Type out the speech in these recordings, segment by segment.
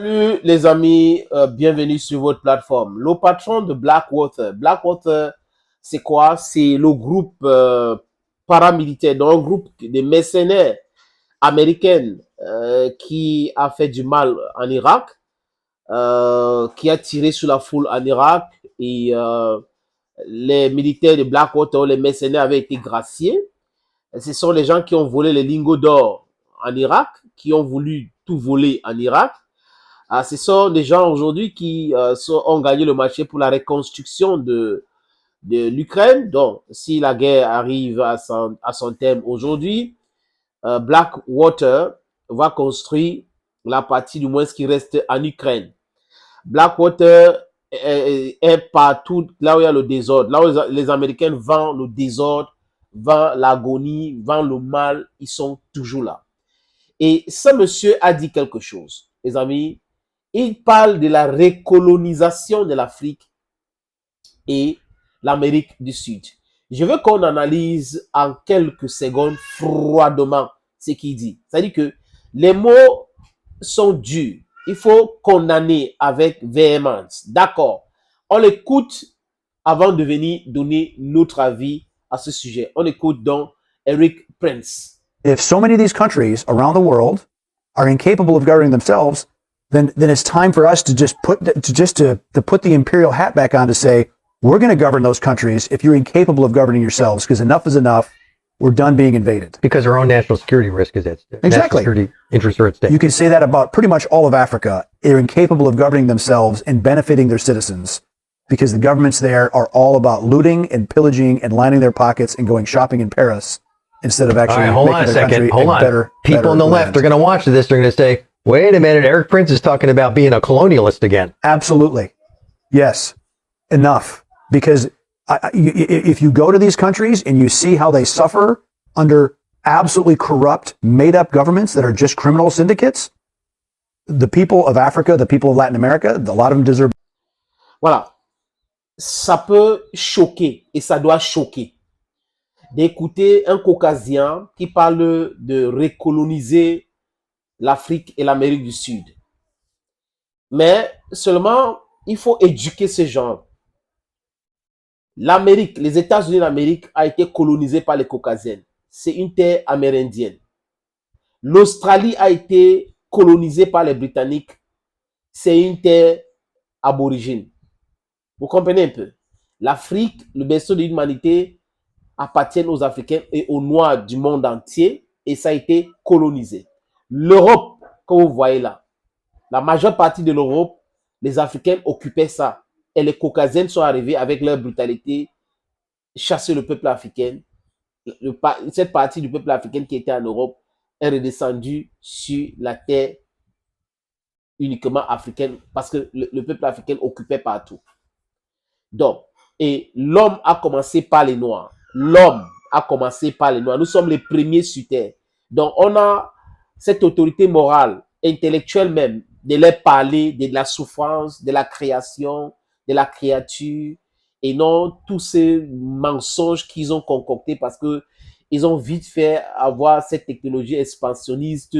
Salut les amis, bienvenue sur votre plateforme. Le patron de Blackwater. Blackwater, c'est quoi? C'est le groupe paramilitaire, donc un groupe de mercenaires américains qui a fait du mal en Irak, qui a tiré sur la foule en Irak et les militaires de Blackwater, les mercenaires avaient été graciés. Ce sont les gens qui ont volé les lingots d'or en Irak, qui ont voulu tout voler en Irak. Ce sont des gens aujourd'hui qui ont gagné le marché pour la reconstruction de l'Ukraine. Donc, si la guerre arrive à son terme aujourd'hui, Blackwater va construire la partie du moins ce qui reste en Ukraine. Blackwater est partout là où il y a le désordre, là où les Américains vendent le désordre, vendent l'agonie, vendent le mal, ils sont toujours là. Et ce monsieur a dit quelque chose, les amis. Il parle de la recolonisation de l'Afrique et l'Amérique du Sud. Je veux qu'on analyse en quelques secondes froidement ce qu'il dit. C'est-à-dire que les mots sont durs. Il faut condamner avec véhémence. D'accord. On l'écoute avant de venir donner notre avis à ce sujet. On écoute donc Eric Prince. If so many of these countries around the world are incapable of governing themselves, then it's time for us to just put the imperial hat back on to say, we're going to govern those countries if you're incapable of governing yourselves, because enough is enough. We're done being invaded. Because our own national security risk is at stake. Exactly. National security interests are at stake. You can say that about pretty much all of Africa. They're incapable of governing themselves and benefiting their citizens because the governments there are all about looting and pillaging and lining their pockets and going shopping in Paris instead of actually hold on a second. Hold on. People on the left are going to watch this. They're going to say, wait a minute, Eric Prince is talking about being a colonialist again. Absolutely. Yes. Enough. Because if you go to these countries and you see how they suffer under absolutely corrupt, made-up governments that are just criminal syndicates, the people of Africa, the people of Latin America, a lot of them deserve... Voilà. Ça peut choquer et ça doit choquer d'écouter un Caucasien qui parle de recoloniser l'Afrique et l'Amérique du Sud. Mais seulement, il faut éduquer ces gens. L'Amérique, les États-Unis d'Amérique a été colonisés par les Caucasiens. C'est une terre amérindienne. L'Australie a été colonisée par les Britanniques. C'est une terre aborigène. Vous comprenez un peu? L'Afrique, le berceau de l'humanité, appartient aux Africains et aux Noirs du monde entier et ça a été colonisé. L'Europe, que vous voyez là, la majeure partie de l'Europe, les Africains occupaient ça. Et les Caucasiens sont arrivés avec leur brutalité, chasser le peuple africain. Cette partie du peuple africain qui était en Europe est redescendue sur la terre uniquement africaine parce que le peuple africain occupait partout. Donc, et l'homme a commencé par les Noirs. L'homme a commencé par les Noirs. Nous sommes les premiers sur terre. Donc, on a cette autorité morale, intellectuelle même, de leur parler de la souffrance, de la création, de la créature, et non tous ces mensonges qu'ils ont concoctés parce que ils ont vite fait avoir cette technologie expansionniste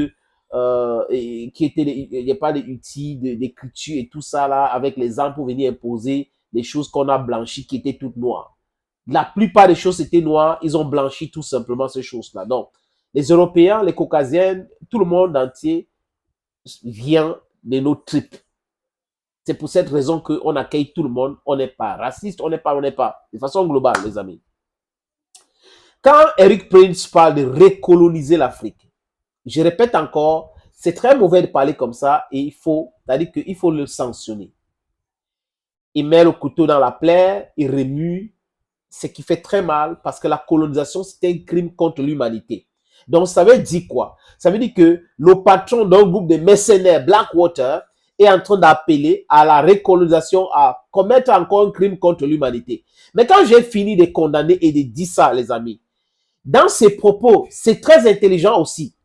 et qui était, il n'y a pas d'outils d'écriture et tout ça là, avec les armes pour venir imposer des choses qu'on a blanchies qui étaient toutes noires. La plupart des choses étaient noires, ils ont blanchi tout simplement ces choses-là. Donc, les Européens, les Caucasiens, tout le monde entier vient de nos tripes. C'est pour cette raison qu'on accueille tout le monde. On n'est pas raciste, on n'est pas. De façon globale, les amis. Quand Eric Prince parle de recoloniser l'Afrique, je répète encore, c'est très mauvais de parler comme ça et c'est-à-dire qu'il faut le sanctionner. Il met le couteau dans la plaie, il remue, ce qui fait très mal parce que la colonisation, c'est un crime contre l'humanité. Donc, ça veut dire quoi? Ça veut dire que le patron d'un groupe de mercenaires, Blackwater, est en train d'appeler à la recolonisation, à commettre encore un crime contre l'humanité. Mais quand j'ai fini de condamner et de dire ça, les amis, dans ses propos, c'est très intelligent aussi.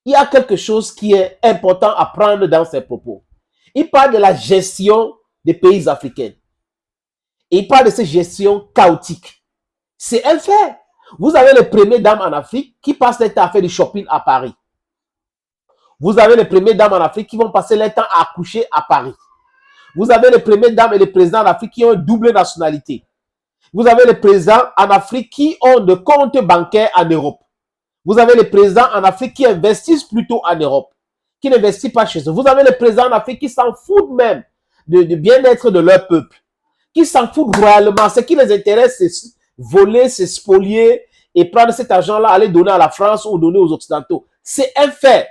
Il y a quelque chose qui est important à prendre dans ses propos. Il parle de la gestion des pays africains. Et il parle de cette gestion chaotique. C'est un fait. Vous avez les premières dames en Afrique qui passent leur temps à faire du shopping à Paris. Vous avez les premières dames en Afrique qui vont passer leur temps à accoucher à Paris. Vous avez les premières dames et les présidents en Afrique qui ont une double nationalité. Vous avez les présidents en Afrique qui ont des comptes bancaires en Europe. Vous avez les présidents en Afrique qui investissent plutôt en Europe, qui n'investissent pas chez eux. Vous avez les présidents en Afrique qui s'en foutent même de bien-être de leur peuple, qui s'en foutent royalement. Ce qui les intéresse, c'est voler, c'est spolier et prendre cet argent-là, aller donner à la France ou donner aux Occidentaux. C'est un fait.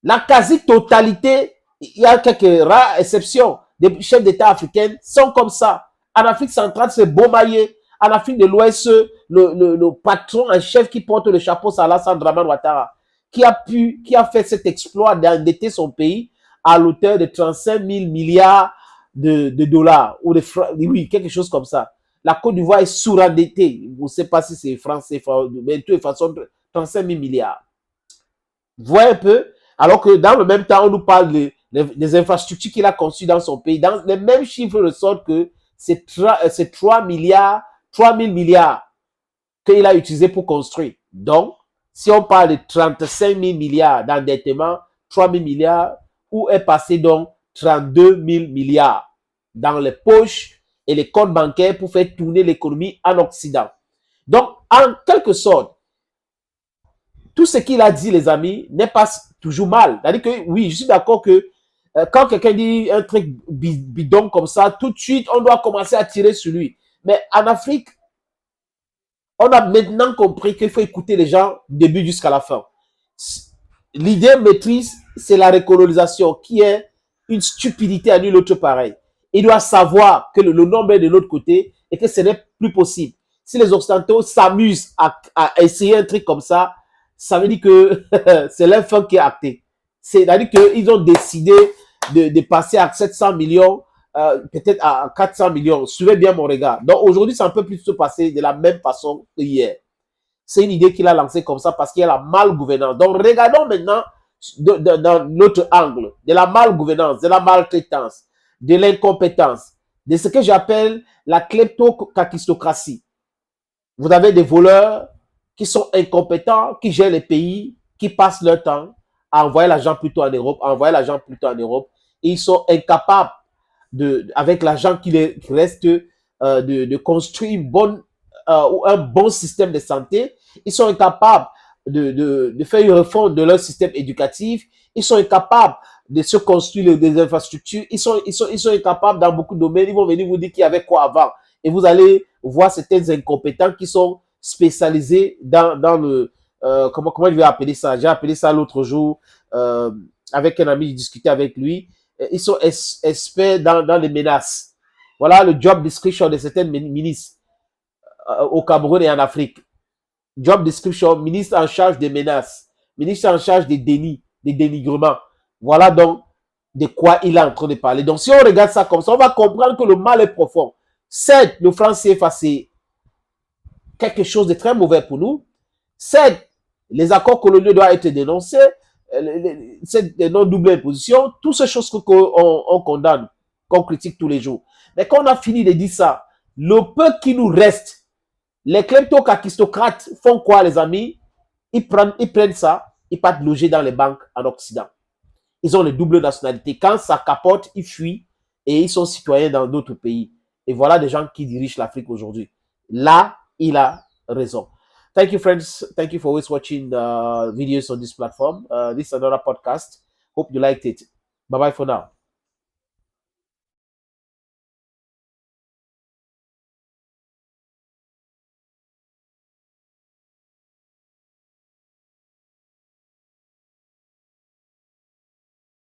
La quasi-totalité, il y a quelques rares exceptions, des chefs d'État africains sont comme ça. En Afrique centrale, c'est Bomaye. En Afrique de l'Ouest, le patron en chef qui porte le chapeau, c'est Alassane Dramane Ouattara, qui a fait cet exploit d'endetter son pays à l'auteur de 35 000 milliards de dollars, ou de francs, oui, quelque chose comme ça. La Côte d'Ivoire est surendettée. Je ne sais pas si c'est français, mais de toute façon, 35 000 milliards. Vous voyez un peu? Alors que dans le même temps, on nous parle des infrastructures qu'il a conçues dans son pays. Dans les mêmes chiffres ressortent que c'est 3 milliards, 3 000 milliards qu'il a utilisé pour construire. Donc, si on parle de 35 000 milliards d'endettement, 3 000 milliards, où est passé donc 32 000 milliards dans les poches et les comptes bancaires pour faire tourner l'économie en Occident. Donc, en quelque sorte, tout ce qu'il a dit, les amis, n'est pas toujours mal. C'est-à-dire que, oui, je suis d'accord que quand quelqu'un dit un truc bidon comme ça, tout de suite, on doit commencer à tirer sur lui. Mais en Afrique, on a maintenant compris qu'il faut écouter les gens du début jusqu'à la fin. L'idée maîtrise, c'est la recolonisation, qui est une stupidité à nul autre pareil. Il doit savoir que le nombre est de l'autre côté et que ce n'est plus possible. Si les Occidentaux s'amusent à essayer un truc comme ça, ça veut dire que c'est leur fin qui est actée. C'est-à-dire qu'ils ont décidé de passer à 700 millions, peut-être à 400 millions. Suivez bien mon regard. Donc aujourd'hui, ça ne peut plus se passer de la même façon que hier. C'est une idée qu'il a lancée comme ça parce qu'il y a la malgouvernance. Donc regardons maintenant dans notre angle de la malgouvernance, de la maltraitance, de l'incompétence, de ce que j'appelle la kleptocracistocratie. Vous avez des voleurs qui sont incompétents, qui gèrent les pays, qui passent leur temps à envoyer l'argent plutôt en Europe, et ils sont incapables, avec l'argent qui reste, de construire une bonne, un bon système de santé. Ils sont incapables de faire une refonte de leur système éducatif. Ils sont incapables de se construire des infrastructures. Ils sont incapables dans beaucoup de domaines. Ils vont venir vous dire qu'il y avait quoi avant. Et vous allez voir certains incompétents qui sont spécialisés dans le... comment je vais appeler ça? J'ai appelé ça l'autre jour avec un ami, j'ai discuté avec lui. Ils sont experts dans les menaces. Voilà le job description de certains ministres au Cameroun et en Afrique. Job description, ministre en charge des menaces, ministre en charge des dénis, des dénigrements. Voilà donc de quoi il est en train de parler. Donc si on regarde ça comme ça, on va comprendre que le mal est profond. Certes, le franc CFA, c'est quelque chose de très mauvais pour nous. Certes, les accords coloniaux doivent être dénoncés, c'est des non-double imposition, toutes ces choses qu'on condamne, qu'on critique tous les jours. Mais quand on a fini de dire ça, le peu qui nous reste, les kleptocracistocrates font quoi, les amis? Ils prennent ça, ils partent loger dans les banques en Occident. Ils ont les doubles nationalités. Quand ça capote, ils fuient et ils sont citoyens dans d'autres pays. Et voilà des gens qui dirigent l'Afrique aujourd'hui. Là, il a raison. Thank you, friends. Thank you for always watching videos on this platform. This is another podcast. Hope you liked it. Bye-bye for now.